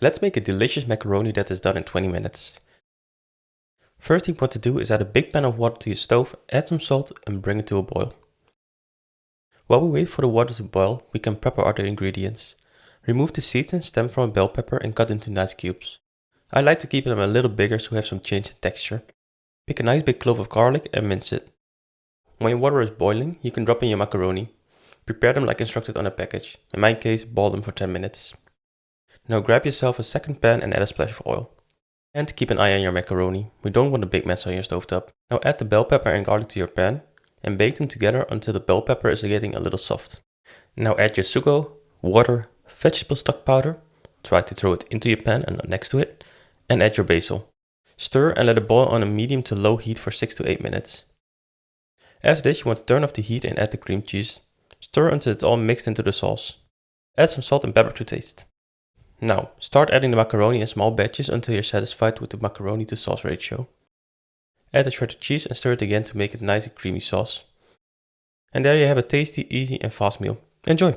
Let's make a delicious macaroni that is done in 20 minutes. First thing you want to do is add a big pan of water to your stove, add some salt and bring it to a boil. While we wait for the water to boil, we can prep our other ingredients. Remove the seeds and stem from a bell pepper and cut into nice cubes. I like to keep them a little bigger so we have some change in texture. Pick a nice big clove of garlic and mince it. When your water is boiling, you can drop in your macaroni. Prepare them like instructed on a package. In my case, boil them for 10 minutes. Now grab yourself a second pan and add a splash of oil. And keep an eye on your macaroni. We don't want a big mess on your stovetop. Now add the bell pepper and garlic to your pan and bake them together until the bell pepper is getting a little soft. Now add your sugo, water, vegetable stock powder. Try to throw it into your pan and not next to it. And add your basil. Stir and let it boil on a medium to low heat for 6 to 8 minutes. After this you want to turn off the heat and add the cream cheese. Stir until it's all mixed into the sauce. Add some salt and pepper to taste. Now, start adding the macaroni in small batches until you're satisfied with the macaroni to sauce ratio. Add the shredded cheese and stir it again to make it nice and creamy sauce. And there you have a tasty, easy and fast meal. Enjoy!